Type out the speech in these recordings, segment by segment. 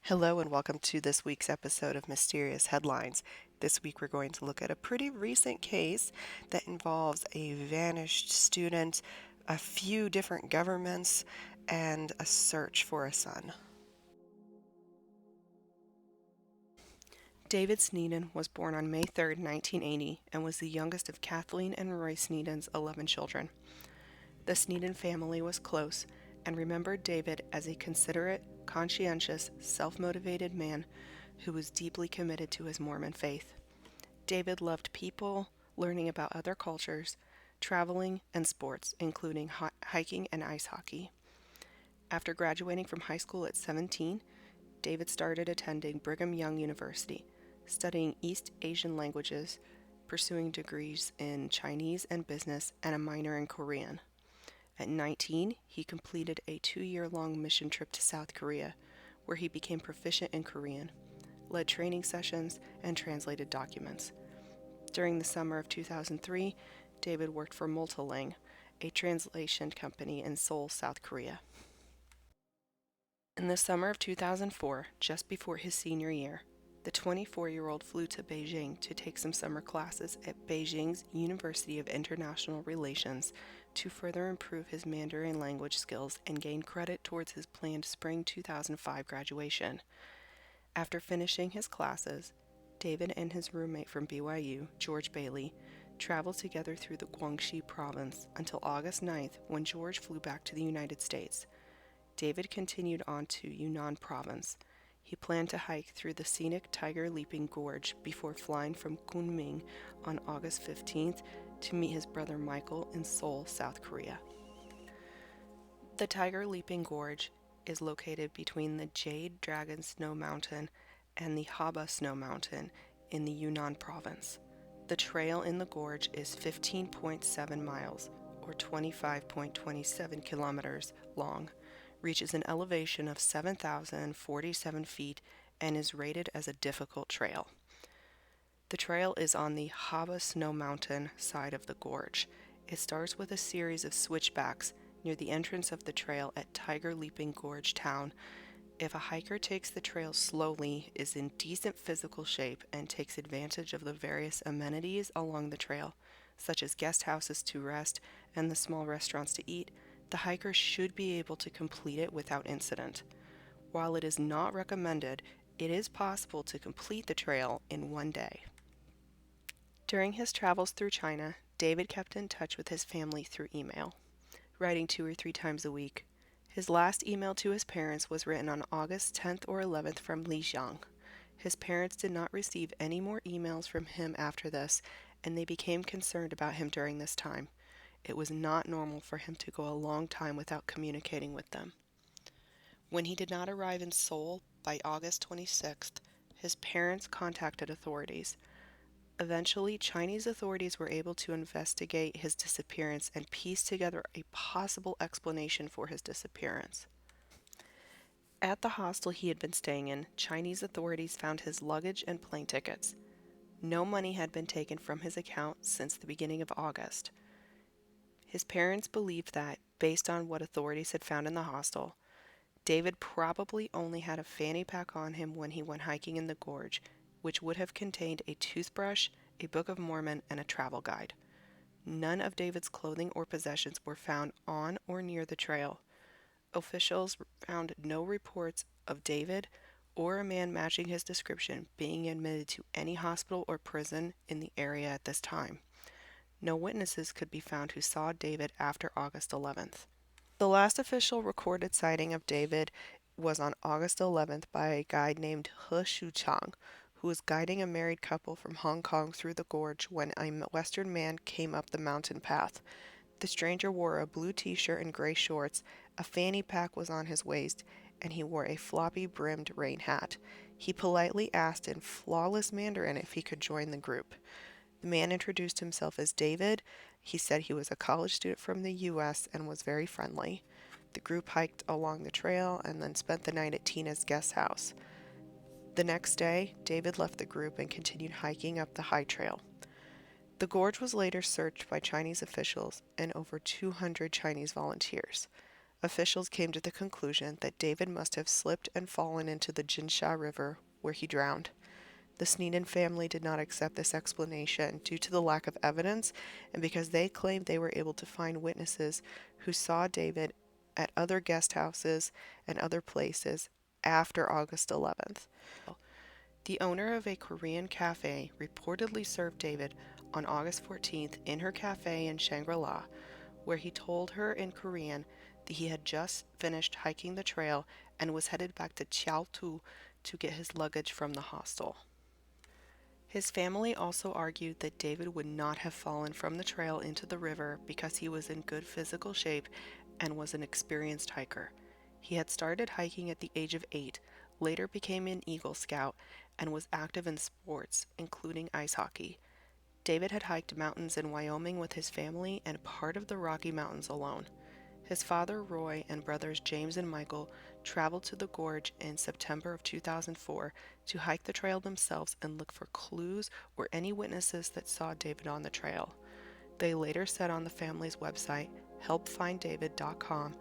Hello and welcome to this week's episode of Mysterious Headlines. This week we're going to look at a pretty recent case that involves a vanished student, a few different governments, and a search for a son. David Sneddon was born on May 3, 1980, and was the youngest of Kathleen and Roy Sneddon's 11 children. The Sneddon family was close and remembered David as a considerate, conscientious, self-motivated man who was deeply committed to his Mormon faith. David loved people, learning about other cultures, traveling, and sports, including hiking and ice hockey. After graduating from high school at 17, David started attending Brigham Young University, studying East Asian languages, pursuing degrees in Chinese and business, and a minor in Korean. At 19, he completed a 2-year-long mission trip to South Korea, where he became proficient in Korean, led training sessions, and translated documents. During the summer of 2003, David worked for Multilang, a translation company in Seoul, South Korea. In the summer of 2004, just before his senior year, the 24-year-old flew to Beijing to take some summer classes at Beijing's University of International Relations to further improve his Mandarin language skills and gain credit towards his planned spring 2005 graduation. After finishing his classes, David and his roommate from BYU, George Bailey, traveled together through the Guangxi province until August 9th when George flew back to the United States. David continued on to Yunnan province. He planned to hike through the scenic Tiger Leaping Gorge before flying from Kunming on August 15th to meet his brother Michael in Seoul, South Korea. The Tiger Leaping Gorge is located between the Jade Dragon Snow Mountain and the Haba Snow Mountain in the Yunnan province. The trail in the gorge is 15.7 miles, or 25.27 kilometers long, reaches an elevation of 7,047 feet, and is rated as a difficult trail. The trail is on the Haba Snow Mountain side of the gorge. It starts with a series of switchbacks near the entrance of the trail at Tiger Leaping Gorge town. If a hiker takes the trail slowly, is in decent physical shape, and takes advantage of the various amenities along the trail, such as guest houses to rest and the small restaurants to eat, the hiker should be able to complete it without incident. While it is not recommended, it is possible to complete the trail in one day. During his travels through China, David kept in touch with his family through email, writing 2 or 3 times a week. His last email to his parents was written on August 10th or 11th from Lijiang. His parents did not receive any more emails from him after this, and they became concerned about him during this time. It was not normal for him to go a long time without communicating with them. When he did not arrive in Seoul by August 26th, his parents contacted authorities. Eventually, Chinese authorities were able to investigate his disappearance and piece together a possible explanation for his disappearance. At the hostel he had been staying in, Chinese authorities found his luggage and plane tickets. No money had been taken from his account since the beginning of August. His parents believed that, based on what authorities had found in the hostel, David probably only had a fanny pack on him when he went hiking in the gorge, which would have contained a toothbrush, a Book of Mormon, and a travel guide. None of David's clothing or possessions were found on or near the trail. Officials found no reports of David or a man matching his description being admitted to any hospital or prison in the area at this time. No witnesses could be found who saw David after August 11th. The last official recorded sighting of David was on August 11th by a guide named He Shuchang, who was guiding a married couple from Hong Kong through the gorge when a Western man came up the mountain path. The stranger wore a blue t-shirt and gray shorts, a fanny pack was on his waist, and he wore a floppy-brimmed rain hat. He politely asked in flawless Mandarin if he could join the group. The man introduced himself as David. He said he was a college student from the U.S. and was very friendly. The group hiked along the trail and then spent the night at Tina's guest house. The next day, David left the group and continued hiking up the high trail. The gorge was later searched by Chinese officials and over 200 Chinese volunteers. Officials came to the conclusion that David must have slipped and fallen into the Jinsha River, where he drowned. The Sneddon family did not accept this explanation due to the lack of evidence and because they claimed they were able to find witnesses who saw David at other guest houses and other places after August 11th. The owner of a Korean cafe reportedly served David on August 14th in her cafe in Shangri-La, where he told her in Korean that he had just finished hiking the trail and was headed back to Chiaotu to get his luggage from the hostel. His family also argued that David would not have fallen from the trail into the river because he was in good physical shape and was an experienced hiker. He had started hiking at the age of 8, later became an Eagle Scout, and was active in sports, including ice hockey. David had hiked mountains in Wyoming with his family and part of the Rocky Mountains alone. His father, Roy, and brothers James and Michael traveled to the gorge in September of 2004 to hike the trail themselves and look for clues or any witnesses that saw David on the trail. They later said on the family's website, helpfinddavid.com,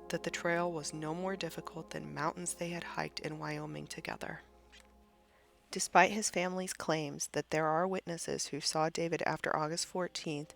that the trail was no more difficult than mountains they had hiked in Wyoming together. Despite his family's claims that there are witnesses who saw David after August 14th,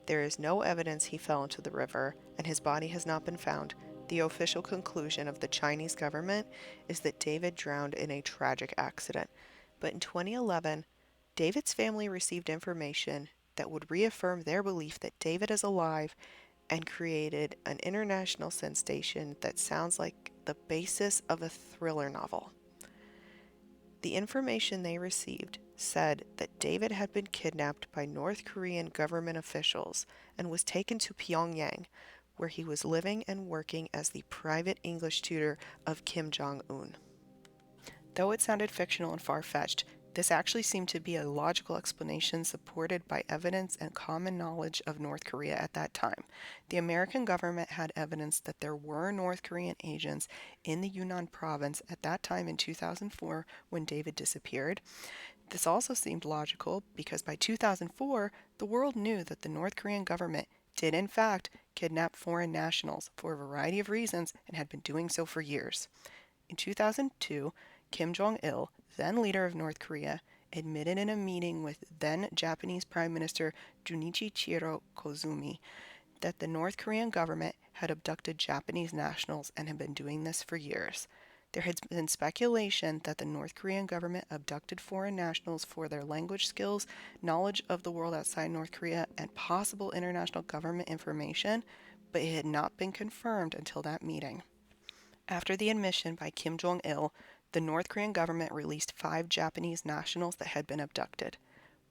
there is no evidence he fell into the river, and his body has not been found. The official conclusion of the Chinese government is that David drowned in a tragic accident. But in 2011, David's family received information that would reaffirm their belief that David is alive and created an international sensation that sounds like the basis of a thriller novel. The information they received said that David had been kidnapped by North Korean government officials and was taken to Pyongyang, where he was living and working as the private English tutor of Kim Jong-un. Though it sounded fictional and far-fetched, this actually seemed to be a logical explanation supported by evidence and common knowledge of North Korea at that time. The American government had evidence that there were North Korean agents in the Yunnan province at that time in 2004 when David disappeared. This also seemed logical because by 2004, the world knew that the North Korean government did in fact kidnap foreign nationals for a variety of reasons and had been doing so for years. In 2002, Kim Jong Il, then leader of North Korea, admitted in a meeting with then Japanese Prime Minister Junichiro Koizumi that the North Korean government had abducted Japanese nationals and had been doing this for years. There had been speculation that the North Korean government abducted foreign nationals for their language skills, knowledge of the world outside North Korea, and possible international government information, but it had not been confirmed until that meeting. After the admission by Kim Jong Il, the North Korean government released 5 Japanese nationals that had been abducted.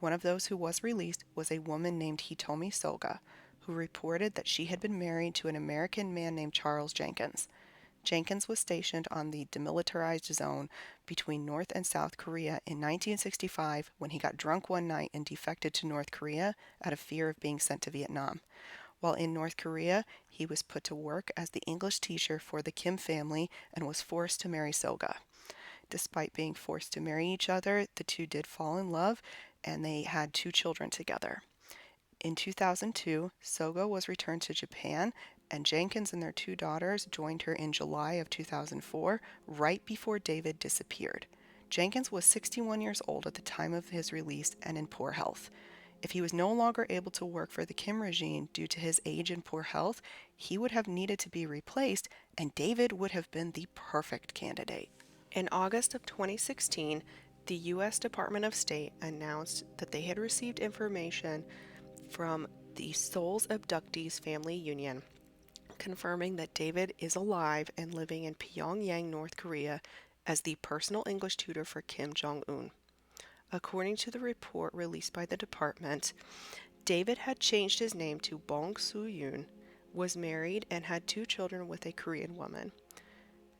One of those who was released was a woman named Hitomi Soga, who reported that she had been married to an American man named Charles Jenkins. Jenkins was stationed on the demilitarized zone between North and South Korea in 1965 when he got drunk one night and defected to North Korea out of fear of being sent to Vietnam. While in North Korea, he was put to work as the English teacher for the Kim family and was forced to marry Soga. Despite being forced to marry each other, the two did fall in love, and they had 2 children together. In 2002, Soga was returned to Japan, and Jenkins and their 2 daughters joined her in July of 2004, right before David disappeared. Jenkins was 61 years old at the time of his release and in poor health. If he was no longer able to work for the Kim regime due to his age and poor health, he would have needed to be replaced, and David would have been the perfect candidate. In August of 2016, the U.S. Department of State announced that they had received information from the Seoul's Abductees Family Union, confirming that David is alive and living in Pyongyang, North Korea, as the personal English tutor for Kim Jong-un. According to the report released by the department, David had changed his name to Bong Soo-yoon, was married, and had 2 children with a Korean woman.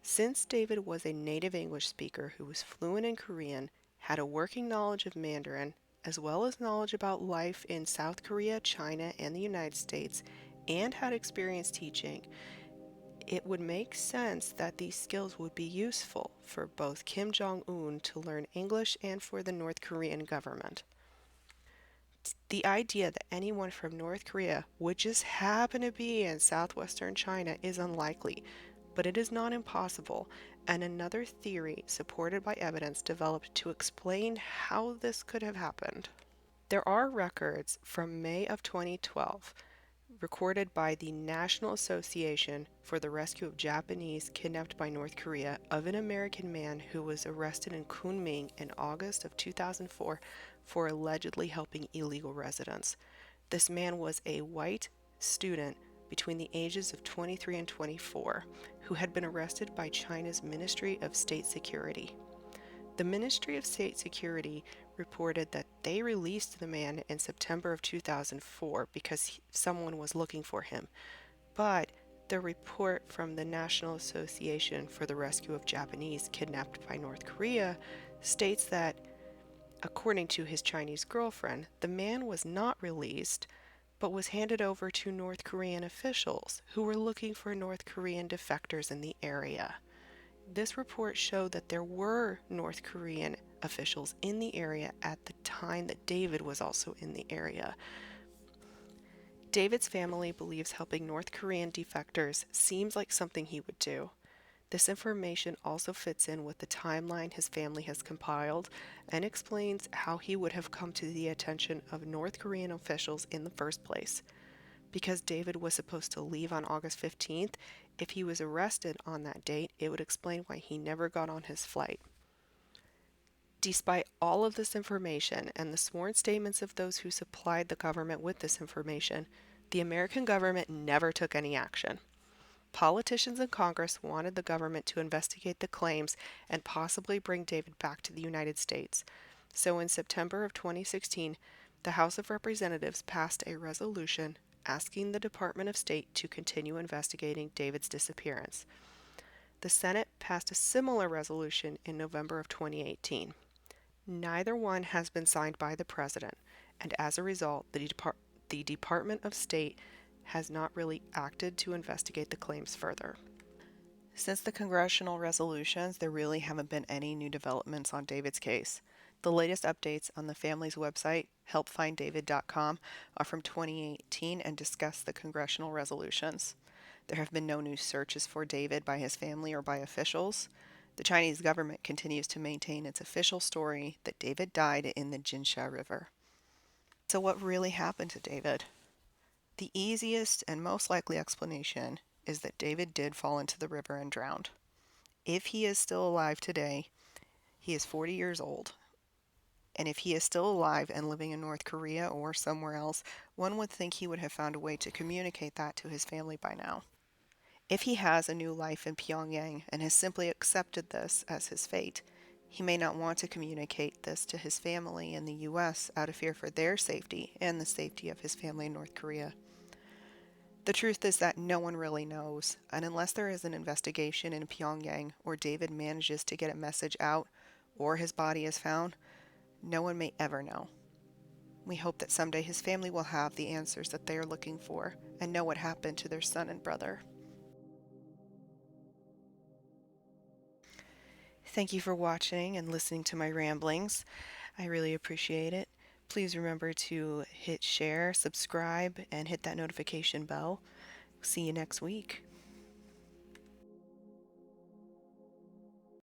Since David was a native English speaker who was fluent in Korean, had a working knowledge of Mandarin, as well as knowledge about life in South Korea, China, and the United States, and had experience teaching, it would make sense that these skills would be useful for both Kim Jong-un to learn English and for the North Korean government. The idea that anyone from North Korea would just happen to be in southwestern China is unlikely, but it is not impossible, and another theory supported by evidence developed to explain how this could have happened. There are records from May of 2012 recorded by the National Association for the Rescue of Japanese Kidnapped by North Korea of an American man who was arrested in Kunming in August of 2004 for allegedly helping illegal residents. This man was a white student between the ages of 23 and 24 who had been arrested by China's Ministry of State Security. The Ministry of State Security reported that they released the man in September of 2004 because someone was looking for him. But the report from the National Association for the Rescue of Japanese Kidnapped by North Korea states that, according to his Chinese girlfriend, the man was not released, but was handed over to North Korean officials who were looking for North Korean defectors in the area. This report showed that there were North Korean officials in the area at the time that David was also in the area. David's family believes helping North Korean defectors seems like something he would do. This information also fits in with the timeline his family has compiled and explains how he would have come to the attention of North Korean officials in the first place. Because David was supposed to leave on August 15th, if he was arrested on that date, it would explain why he never got on his flight. Despite all of this information and the sworn statements of those who supplied the government with this information, the American government never took any action. Politicians in Congress wanted the government to investigate the claims and possibly bring David back to the United States. So in September of 2016, the House of Representatives passed a resolution asking the Department of State to continue investigating David's disappearance. The Senate passed a similar resolution in November of 2018. Neither one has been signed by the President, and as a result, the Department of State has not really acted to investigate the claims further. Since the Congressional Resolutions, there really haven't been any new developments on David's case. The latest updates on the family's website, helpfinddavid.com, are from 2018 and discuss the Congressional Resolutions. There have been no new searches for David by his family or by officials. The Chinese government continues to maintain its official story that David died in the Jinsha River. So what really happened to David? The easiest and most likely explanation is that David did fall into the river and drowned. If he is still alive today, he is 40 years old. And if he is still alive and living in North Korea or somewhere else, one would think he would have found a way to communicate that to his family by now. If he has a new life in Pyongyang and has simply accepted this as his fate, he may not want to communicate this to his family in the U.S. out of fear for their safety and the safety of his family in North Korea. The truth is that no one really knows, and unless there is an investigation in Pyongyang or David manages to get a message out or his body is found, no one may ever know. We hope that someday his family will have the answers that they are looking for and know what happened to their son and brother. Thank you for watching and listening to my ramblings. I really appreciate it. Please remember to hit share, subscribe, and hit that notification bell. See you next week.